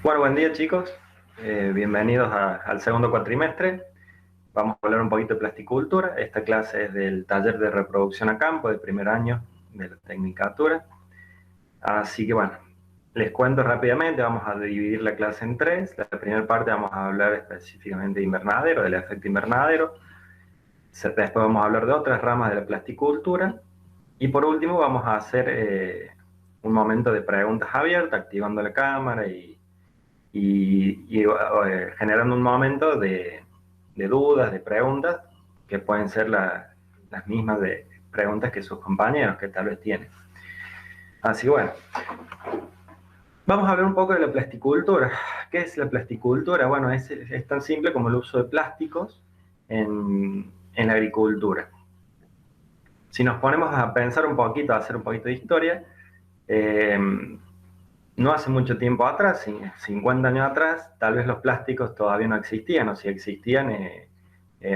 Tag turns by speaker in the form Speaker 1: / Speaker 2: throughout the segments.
Speaker 1: Bueno, buen día chicos. Bienvenidos al segundo cuatrimestre. Vamos a hablar un poquito de plasticultura. Esta clase es del taller de reproducción a campo de primer año de la Tecnicatura. Así que bueno, les cuento rápidamente, vamos a dividir la clase en tres. La primera parte vamos a hablar específicamente de invernadero, del efecto invernadero. Después vamos a hablar de otras ramas de la plasticultura. Y por último vamos a hacer un momento de preguntas abiertas, activando la cámara y generando un momento de dudas, de preguntas, que pueden ser las mismas de preguntas que sus compañeros que tal vez tienen. Así que bueno, vamos a hablar un poco de la plasticultura. ¿Qué es la plasticultura? Bueno, es tan simple como el uso de plásticos en la agricultura. Si nos ponemos a pensar un poquito, a hacer un poquito de historia, no hace mucho tiempo atrás, 50 años atrás, tal vez los plásticos todavía no existían, o si existían,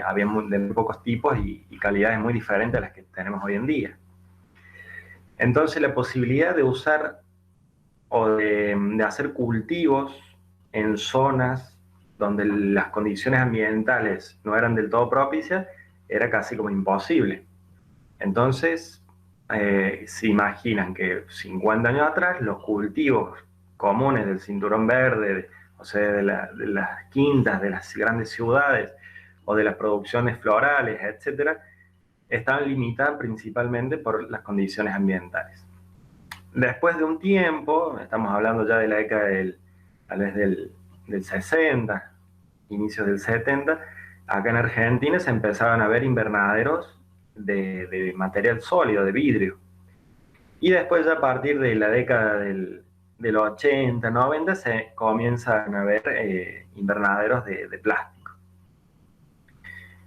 Speaker 1: había de muy pocos tipos y calidades muy diferentes a las que tenemos hoy en día. Entonces la posibilidad de usar o de hacer cultivos en zonas donde las condiciones ambientales no eran del todo propicias era casi como imposible. Entonces, se imaginan que 50 años atrás los cultivos comunes del cinturón verde, o sea, de las quintas, de las grandes ciudades, o de las producciones florales, etcétera, estaban limitadas principalmente por las condiciones ambientales. Después de un tiempo, estamos hablando ya de la década tal vez del 60, inicios del 70, acá en Argentina se empezaron a ver invernaderos de material sólido, de vidrio. Y después ya a partir de la década del 80, 90 se comienzan a ver invernaderos de plástico.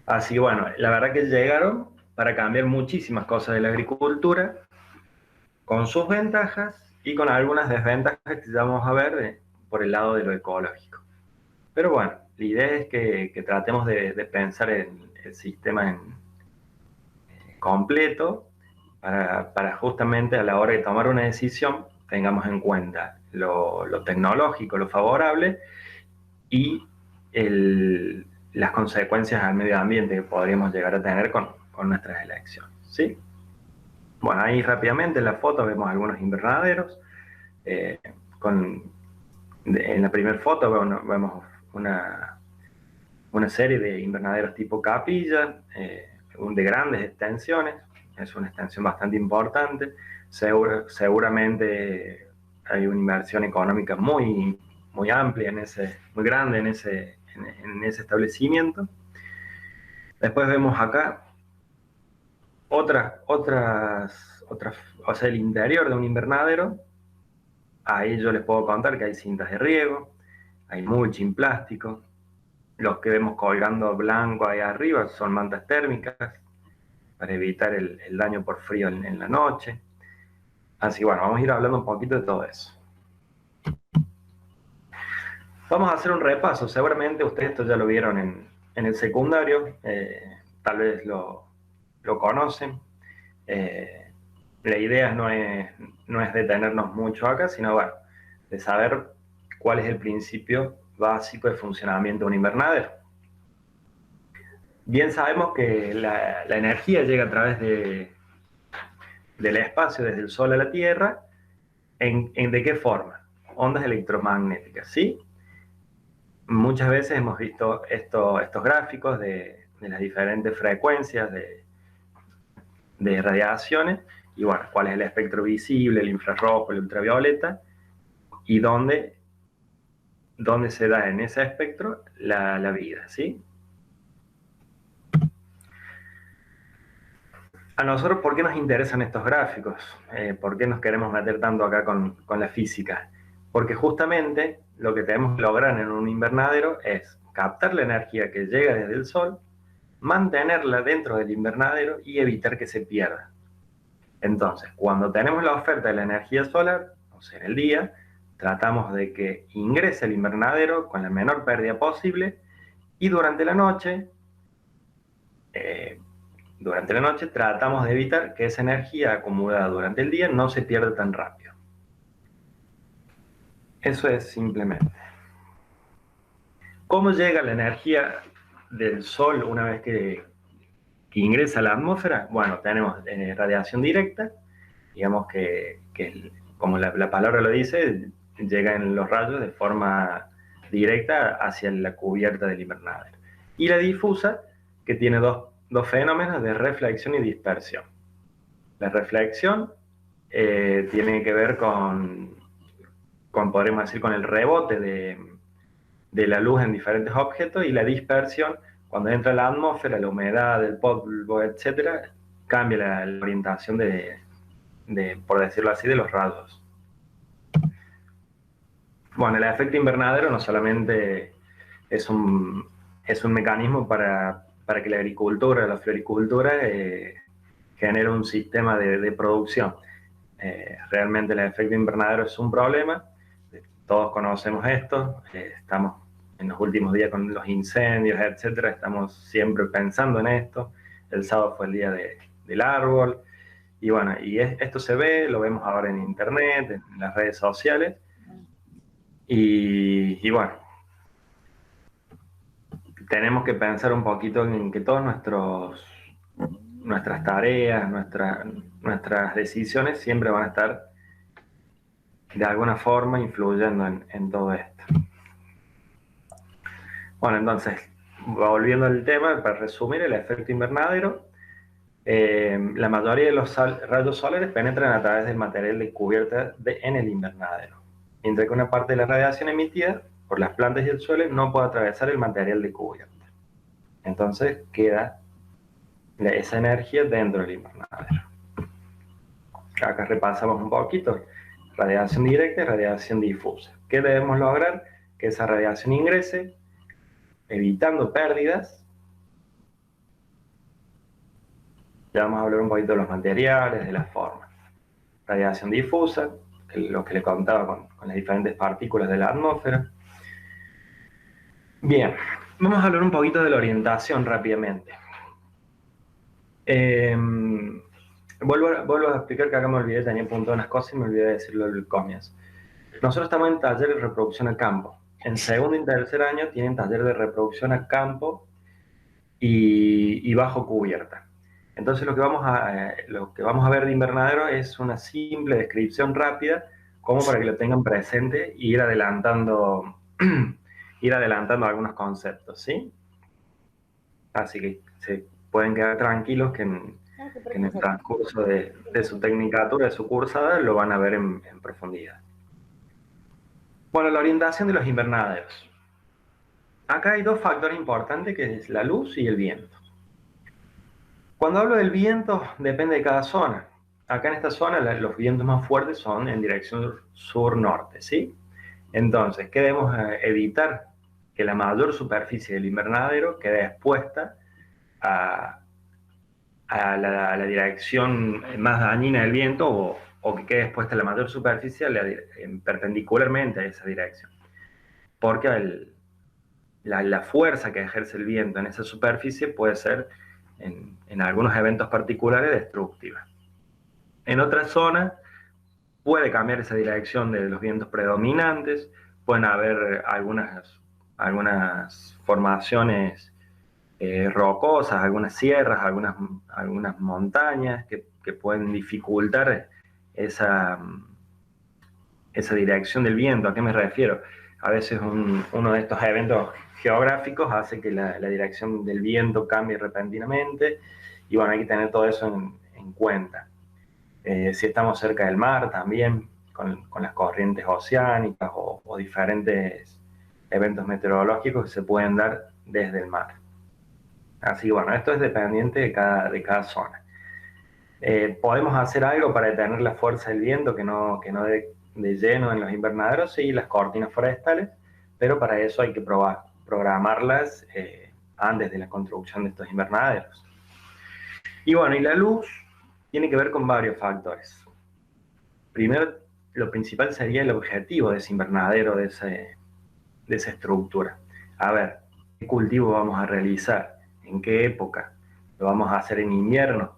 Speaker 1: Así que bueno, la verdad que llegaron para cambiar muchísimas cosas de la agricultura, con sus ventajas y con algunas desventajas que ya vamos a ver por el lado de lo ecológico. Pero bueno, la idea es que tratemos de pensar en el sistema completo para justamente a la hora de tomar una decisión tengamos en cuenta lo tecnológico, lo favorable y las consecuencias al medio ambiente que podríamos llegar a tener con nuestras elecciones. ¿Sí? Bueno, ahí rápidamente en la foto vemos algunos invernaderos. Eh, en la primera foto vemos una serie de invernaderos tipo capilla, de grandes extensiones. Es una extensión bastante importante. Seguramente hay una inversión económica muy amplia, muy grande en ese establecimiento. Después vemos acá o sea, el interior de un invernadero. Ahí yo les puedo contar que hay cintas de riego, hay mulching plástico, los que vemos colgando blanco ahí arriba son mantas térmicas para evitar el daño por frío en la noche. Así que bueno, vamos a ir hablando un poquito de todo eso. Vamos a hacer un repaso. Seguramente ustedes esto ya lo vieron en el secundario, tal vez lo conocen. La idea no es detenernos mucho acá, sino bueno, de saber cuál es el principio básico de funcionamiento de un invernadero. Bien sabemos que la energía llega a través del espacio, desde el Sol a la Tierra. ¿De qué forma? Ondas electromagnéticas, ¿sí? Muchas veces hemos visto estos gráficos de las diferentes frecuencias de radiaciones, y bueno, cuál es el espectro visible, el infrarrojo, el ultravioleta, y dónde se da en ese espectro la vida, ¿sí? A nosotros, ¿por qué nos interesan estos gráficos? ¿Por qué nos queremos meter tanto acá con la física? Porque justamente lo que tenemos que lograr en un invernadero es captar la energía que llega desde el Sol, mantenerla dentro del invernadero y evitar que se pierda. Entonces, cuando tenemos la oferta de la energía solar, o sea, en el día, tratamos de que ingrese al invernadero con la menor pérdida posible, y durante la noche tratamos de evitar que esa energía acumulada durante el día no se pierda tan rápido. Eso es simplemente. ¿Cómo llega la energía del Sol una vez que ingresa a la atmósfera? Bueno, tenemos radiación directa, digamos que como la palabra lo dice, llegan los rayos de forma directa hacia la cubierta del invernadero. Y la difusa, que tiene dos fenómenos de reflexión y dispersión. La reflexión tiene que ver podríamos decir, con el rebote de la luz en diferentes objetos, y la dispersión, cuando entra la atmósfera, la humedad, el polvo, etcétera, cambia la orientación por decirlo así, de los rayos. Bueno, el efecto invernadero no solamente es un mecanismo para que la agricultura, la floricultura, genere un sistema de producción. Realmente el efecto invernadero es un problema, todos conocemos esto, estamos en los últimos días con los incendios, etcétera, estamos siempre pensando en esto. El sábado fue el día del árbol, y bueno, esto se ve, lo vemos ahora en internet, en las redes sociales, y bueno, tenemos que pensar un poquito en que todas nuestras tareas, nuestras decisiones siempre van a estar de alguna forma influyendo en todo esto. Bueno, entonces, volviendo al tema, para resumir, el efecto invernadero, la mayoría de los rayos solares penetran a través del material de cubierta en el invernadero, mientras que una parte de la radiación emitida por las plantas y el suelo no puede atravesar el material de cubierta. Entonces queda esa energía dentro del invernadero. Acá repasamos un poquito: radiación directa y radiación difusa. ¿Qué debemos lograr? Que esa radiación ingrese, evitando pérdidas. Ya vamos a hablar un poquito de los materiales, de las formas. Radiación difusa, lo que le contaba con las diferentes partículas de la atmósfera. Bien, vamos a hablar un poquito de la orientación rápidamente. Vuelvo a explicar que acá me olvidé, tenía apuntado unas cosas y me olvidé de decirlo al comienzo. Nosotros estamos en taller de reproducción a campo. En segundo y tercer año tienen taller de reproducción a campo y bajo cubierta. Entonces lo que vamos a ver de invernadero es una simple descripción rápida, como para que lo tengan presente e ir adelantando algunos conceptos, ¿sí? Así que se pueden quedar tranquilos que en el transcurso de su tecnicatura, de su cursada, lo van a ver en profundidad. Bueno, la orientación de los invernaderos. Acá hay dos factores importantes, que es la luz y el viento. Cuando hablo del viento, depende de cada zona. Acá en esta zona los vientos más fuertes son en dirección sur-norte, ¿sí? Entonces, ¿qué debemos evitar? Que la mayor superficie del invernadero quede expuesta a la dirección más dañina del viento, o que quede expuesta la mayor superficie perpendicularmente a esa dirección. Porque la fuerza que ejerce el viento en esa superficie puede ser, en algunos eventos particulares, destructiva. En otras zonas puede cambiar esa dirección de los vientos predominantes, pueden haber algunas formaciones rocosas, algunas sierras, algunas montañas que pueden dificultar esa dirección del viento. ¿A qué me refiero? A veces uno de estos eventos geográficos hace que la dirección del viento cambie repentinamente, y bueno, hay que tener todo eso en cuenta. Si estamos cerca del mar también, con las corrientes oceánicas o diferentes eventos meteorológicos que se pueden dar desde el mar. Así que bueno, esto es dependiente de cada zona. ¿Podemos hacer algo para detener la fuerza del viento que no de lleno en los invernaderos? Sí, las cortinas forestales, pero para eso hay que programarlas antes de la construcción de estos invernaderos. Y bueno, y la luz tiene que ver con varios factores. Primero, lo principal sería el objetivo de ese invernadero, de esa estructura. A ver, ¿qué cultivo vamos a realizar? ¿En qué época? ¿Lo vamos a hacer en invierno?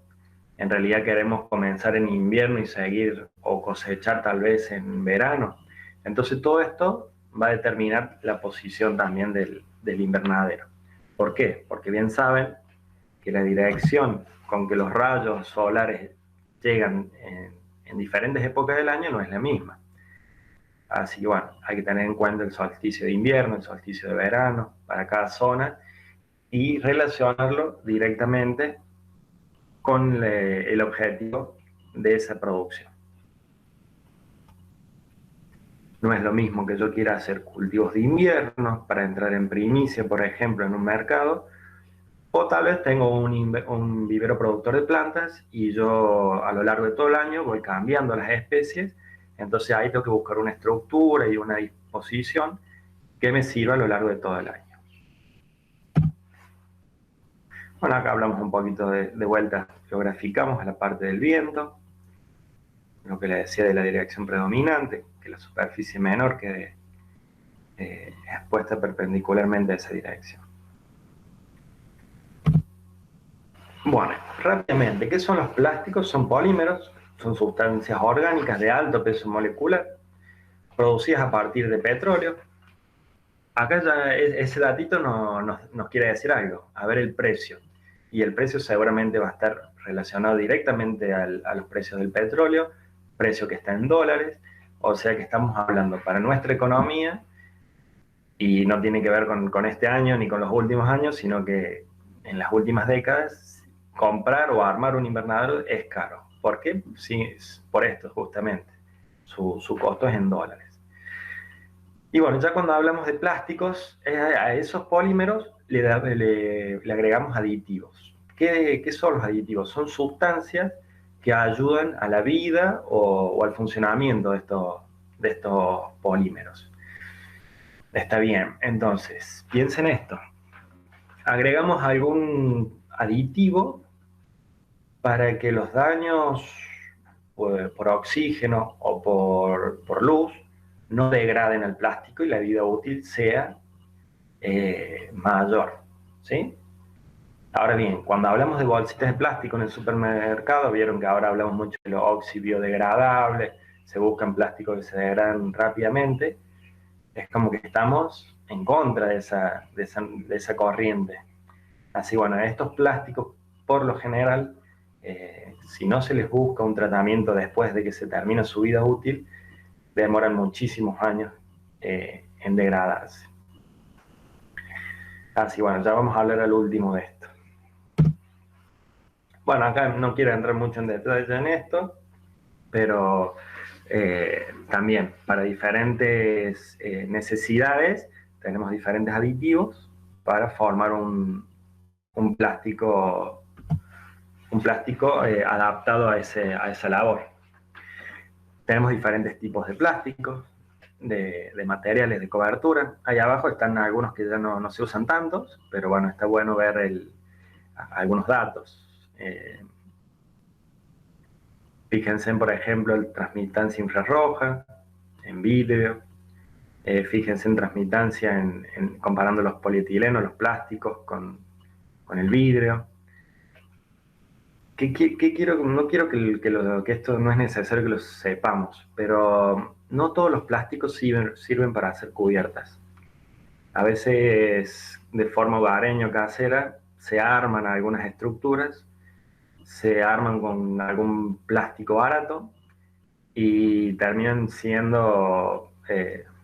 Speaker 1: ¿En realidad queremos comenzar en invierno y seguir o cosechar tal vez en verano? Entonces todo esto va a determinar la posición también del invernadero. ¿Por qué? Porque bien saben que la dirección con que los rayos solares llegan en diferentes épocas del año no es la misma. Así que bueno, hay que tener en cuenta el solsticio de invierno, el solsticio de verano para cada zona y relacionarlo directamente con el objetivo de esa producción. No es lo mismo que yo quiera hacer cultivos de invierno para entrar en primicia, por ejemplo, en un mercado, o tal vez tengo un vivero productor de plantas y yo a lo largo de todo el año voy cambiando las especies, entonces ahí tengo que buscar una estructura y una disposición que me sirva a lo largo de todo el año. Bueno, acá hablamos un poquito de vuelta, geograficamos la parte del viento, lo que le decía de la dirección predominante, que la superficie menor quede expuesta perpendicularmente a esa dirección. Bueno, rápidamente, ¿qué son los plásticos? Son polímeros, son sustancias orgánicas de alto peso molecular, producidas a partir de petróleo. Acá ya ese datito nos quiere decir algo, a ver el precio. Y el precio seguramente va a estar relacionado directamente a los precios del petróleo, precio que está en dólares, o sea que estamos hablando para nuestra economía, y no tiene que ver con este año ni con los últimos años, sino que en las últimas décadas comprar o armar un invernadero es caro. ¿Por qué? Sí, por esto justamente. Su costo es en dólares. Y bueno, ya cuando hablamos de plásticos, a esos polímeros le agregamos aditivos. ¿Qué son los aditivos? Son sustancias que ayudan a la vida o al funcionamiento de estos polímeros. Está bien, entonces, piensen esto. Agregamos algún aditivo para que los daños por oxígeno o por luz no degraden el plástico y la vida útil sea mayor, ¿sí? Ahora bien, cuando hablamos de bolsitas de plástico en el supermercado, vieron que ahora hablamos mucho de los oxibiodegradables, se buscan plásticos que se degradan rápidamente, es como que estamos en contra de esa corriente. Así, bueno, estos plásticos, por lo general, si no se les busca un tratamiento después de que se termina su vida útil, demoran muchísimos años en degradarse. Así, bueno, ya vamos a hablar al último de esto. Bueno, acá no quiero entrar mucho en detalle en esto, pero también para diferentes necesidades tenemos diferentes aditivos para formar un plástico adaptado a esa labor. Tenemos diferentes tipos de plásticos, de materiales de cobertura. Ahí abajo están algunos que ya no se usan tantos, pero bueno, está bueno ver algunos datos. Fíjense, por ejemplo, en transmitancia infrarroja, en vidrio. Fíjense en transmitancia comparando los polietilenos, los plásticos con el vidrio. No quiero que esto no es necesario que lo sepamos, pero no todos los plásticos sirven para hacer cubiertas. A veces, de forma hogareña o casera, se arman algunas estructuras, se arman con algún plástico barato y terminan siendo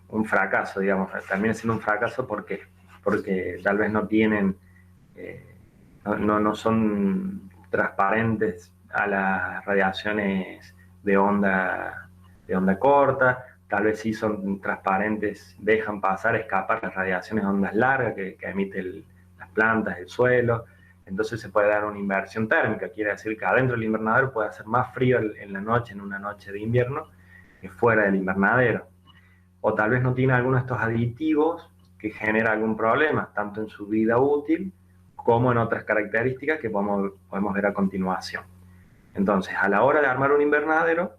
Speaker 1: un fracaso, digamos. Terminan siendo un fracaso porque tal vez no tienen, no son transparentes a las radiaciones de onda corta, tal vez sí son transparentes, dejan pasar, escapar las radiaciones de ondas largas que emiten las plantas, el suelo, entonces se puede dar una inversión térmica, quiere decir que adentro del invernadero puede hacer más frío en la noche, en una noche de invierno, que fuera del invernadero. O tal vez no tiene alguno de estos aditivos que genera algún problema, tanto en su vida útil como en otras características que podemos ver a continuación. Entonces, a la hora de armar un invernadero,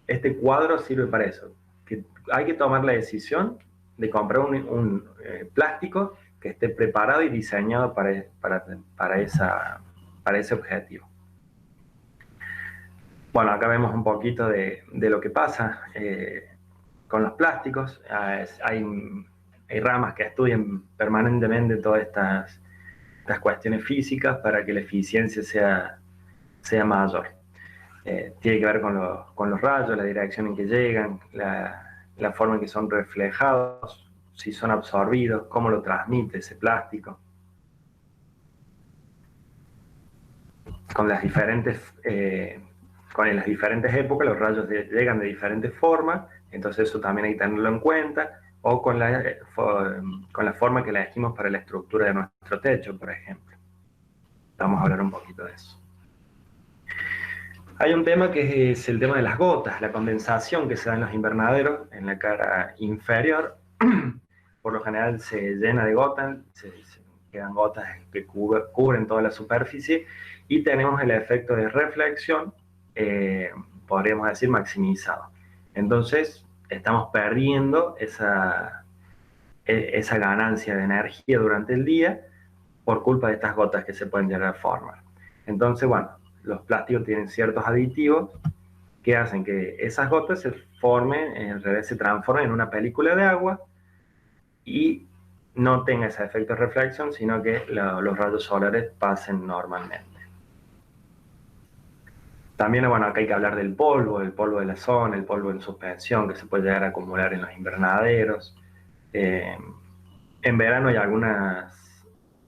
Speaker 1: este cuadro sirve para eso. Que hay que tomar la decisión de comprar un plástico que esté preparado y diseñado para ese objetivo. Bueno, acá vemos un poquito de lo que pasa. con los plásticos. Hay ramas que estudian permanentemente todas estas cuestiones físicas para que la eficiencia sea mayor. Tiene que ver con los rayos, la dirección en que llegan, la forma en que son reflejados, si son absorbidos, cómo lo transmite ese plástico. Con las diferentes épocas los rayos llegan de diferentes formas, entonces eso también hay que tenerlo en cuenta, o con la forma que elegimos para la estructura de nuestro techo, por ejemplo. Vamos a hablar un poquito de eso. Hay un tema que es el tema de las gotas, la condensación que se da en los invernaderos, en la cara inferior. Por lo general se llena de gotas, se quedan gotas que cubren toda la superficie, y tenemos el efecto de reflexión, podríamos decir maximizado. Entonces estamos perdiendo esa ganancia de energía durante el día por culpa de estas gotas que se pueden llegar a formar. Entonces, bueno, los plásticos tienen ciertos aditivos que hacen que esas gotas se formen, en realidad se transformen en una película de agua y no tenga ese efecto de reflexión, sino que los rayos solares pasen normalmente. También, bueno, acá hay que hablar del polvo de la zona, el polvo en suspensión que se puede llegar a acumular en los invernaderos. En verano hay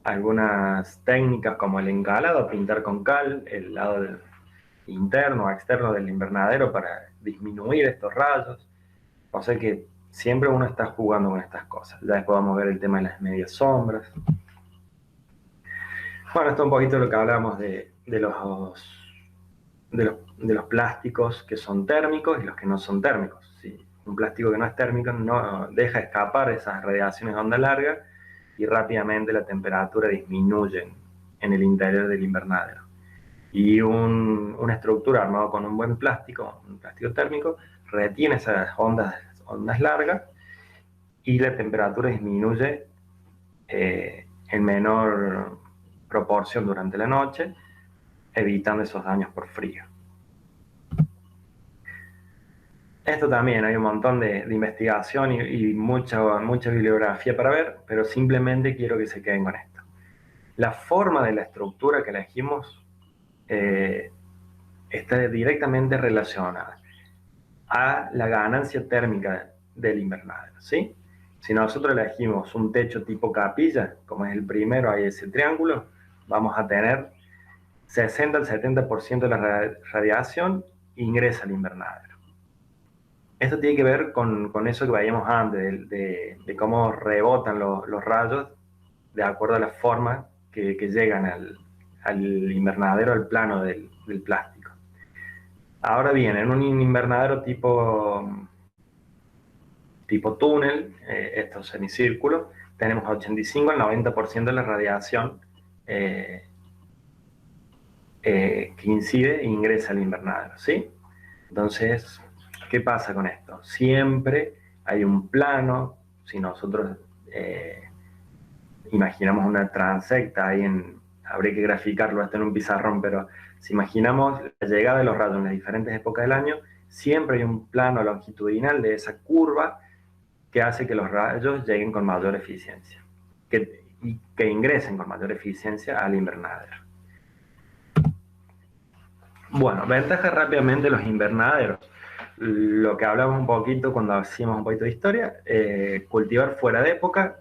Speaker 1: algunas técnicas como el encalado, pintar con cal el lado interno o externo del invernadero para disminuir estos rayos. O sea que siempre uno está jugando con estas cosas. Ya después vamos a ver el tema de las medias sombras. Bueno, esto es un poquito de lo que hablábamos de los plásticos que son térmicos y los que no son térmicos. ¿Sí? Un plástico que no es térmico no deja escapar esas radiaciones de onda larga y rápidamente la temperatura disminuye en el interior del invernadero. Y una estructura armada con un buen plástico, un plástico térmico, retiene esas ondas largas y la temperatura disminuye en menor proporción durante la noche, evitando esos daños por frío. Esto también hay un montón de investigación y mucha bibliografía para ver, pero simplemente quiero que se queden con esto. La forma de la estructura que elegimos está directamente relacionada a la ganancia térmica del invernadero, ¿sí? Si nosotros elegimos un techo tipo capilla, como es el primero, hay ese triángulo, vamos a tener 60 al 70% de la radiación ingresa al invernadero. Esto tiene que ver con eso que veíamos antes, de cómo rebotan los rayos de acuerdo a la forma que llegan al invernadero, al plano del plástico. Ahora bien, en un invernadero tipo túnel, estos semicírculos, tenemos 85 al 90% de la radiación que incide e ingresa al invernadero, ¿sí? Entonces, ¿qué pasa con esto? Siempre hay un plano, si nosotros imaginamos una transecta, habría que graficarlo hasta en un pizarrón, pero si imaginamos la llegada de los rayos en las diferentes épocas del año, siempre hay un plano longitudinal de esa curva que hace que los rayos lleguen con mayor eficiencia y que ingresen con mayor eficiencia al invernadero. Bueno, ventajas rápidamente de los invernaderos. Lo que hablamos un poquito cuando hacíamos un poquito de historia, cultivar fuera de época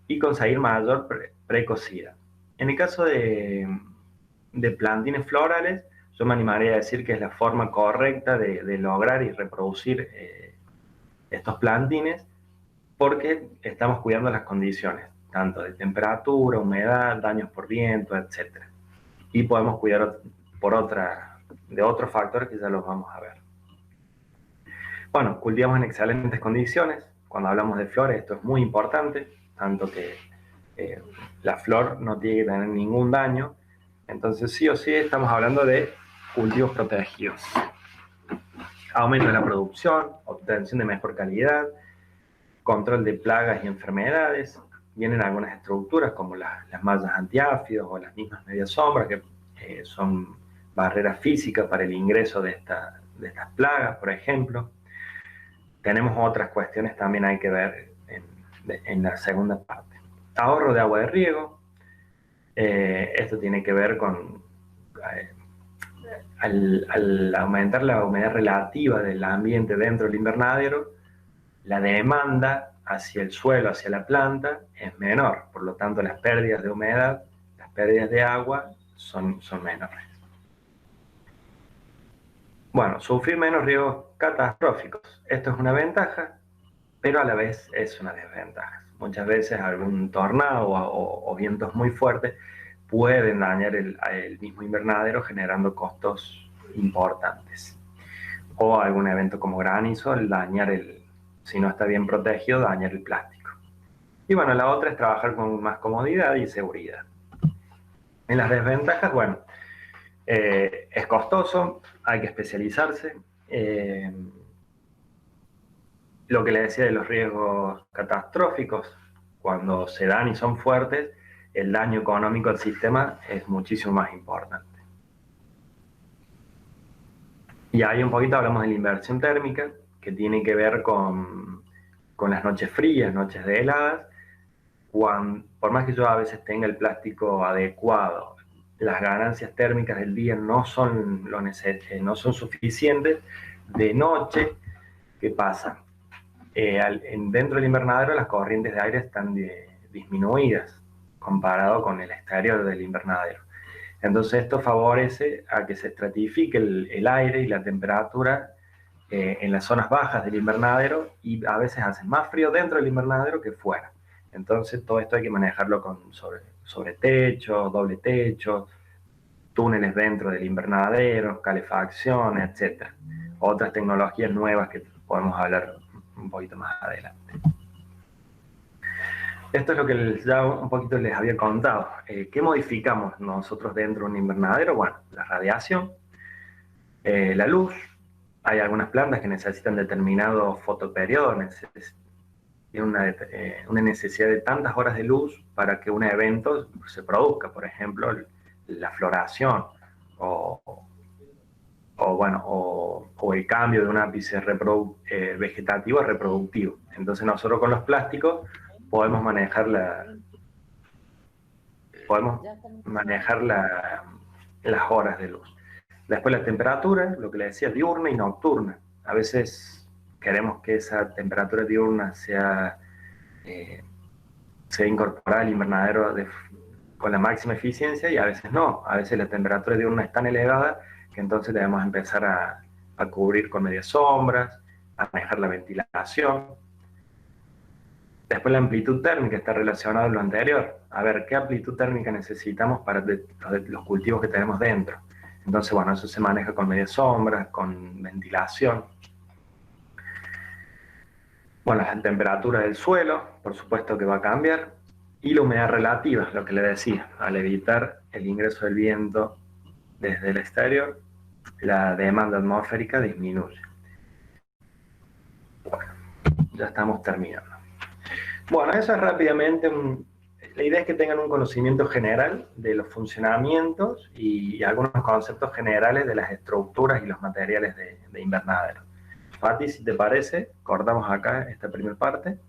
Speaker 1: y conseguir mayor precocidad. En el caso de plantines florales, yo me animaría a decir que es la forma correcta de lograr y reproducir estos plantines, porque estamos cuidando las condiciones, tanto de temperatura, humedad, daños por viento, etc. Y podemos cuidar de otros factores que ya los vamos a ver. Bueno, cultivamos en excelentes condiciones. Cuando hablamos de flores, esto es muy importante, tanto que la flor no tiene que tener ningún daño. Entonces, sí o sí, estamos hablando de cultivos protegidos. Aumento de la producción, obtención de mejor calidad, control de plagas y enfermedades. Vienen algunas estructuras como las mallas antiáfidos o las mismas medias sombras, que son barreras físicas para el ingreso de estas plagas, por ejemplo. tenemos otras cuestiones también hay que ver en la segunda parte. Ahorro de agua de riego. Esto tiene que ver con eh, al aumentar la humedad relativa del ambiente dentro del invernadero, la demanda hacia el suelo, hacia la planta, es menor. Por lo tanto, las pérdidas de humedad, las pérdidas de agua son menores. Bueno, sufrir menos riesgos catastróficos. Esto es una ventaja, pero a la vez es una desventaja. Muchas veces algún tornado o vientos muy fuertes pueden dañar el mismo invernadero generando costos importantes. O algún evento como granizo, el dañar si no está bien protegido, dañar el plástico. Y bueno, la otra es trabajar con más comodidad y seguridad. En las desventajas, bueno, es costoso, hay que especializarse. Lo que le decía de los riesgos catastróficos, cuando se dan y son fuertes, el daño económico al sistema es muchísimo más importante. Y ahí un poquito hablamos de la inversión térmica, que tiene que ver con las noches frías, noches de heladas. Por más que yo a veces tenga el plástico adecuado, las ganancias térmicas del día no son suficientes. De noche, ¿qué pasa? Dentro del invernadero las corrientes de aire están disminuidas comparado con el exterior del invernadero. Entonces esto favorece a que se estratifique el aire y la temperatura en las zonas bajas del invernadero, y a veces hace más frío dentro del invernadero que fuera. Entonces todo esto hay que manejarlo sobre techo, doble techo, túneles dentro del invernadero, calefacción, etc. Otras tecnologías nuevas que podemos hablar un poquito más adelante. Esto es lo que ya un poquito les había contado. ¿Qué modificamos nosotros dentro de un invernadero? Bueno, la radiación, la luz. Hay algunas plantas que necesitan determinado fotoperiodo, tienen una necesidad de tantas horas de luz para que un evento se produzca, por ejemplo, la floración o el cambio de un ápice vegetativo a reproductivo. Entonces nosotros con los plásticos podemos manejar las horas de luz. Después la temperatura, lo que le decía, diurna y nocturna. A veces queremos que esa temperatura diurna sea incorporada al invernadero con la máxima eficiencia, y a veces no. A veces la temperatura diurna es tan elevada que entonces debemos empezar a cubrir con medias sombras, a manejar la ventilación. Después la amplitud térmica está relacionada a lo anterior. A ver, ¿qué amplitud térmica necesitamos para los cultivos que tenemos dentro? Entonces, bueno, eso se maneja con medias sombras, con ventilación. Bueno, la temperatura del suelo, por supuesto que va a cambiar. Y la humedad relativa, lo que le decía, al evitar el ingreso del viento desde el exterior, la demanda atmosférica disminuye. Bueno, ya estamos terminando. Bueno, eso es rápidamente la idea es que tengan un conocimiento general de los funcionamientos y algunos conceptos generales de las estructuras y los materiales de invernadero. Fati, si te parece, cortamos acá esta primera parte.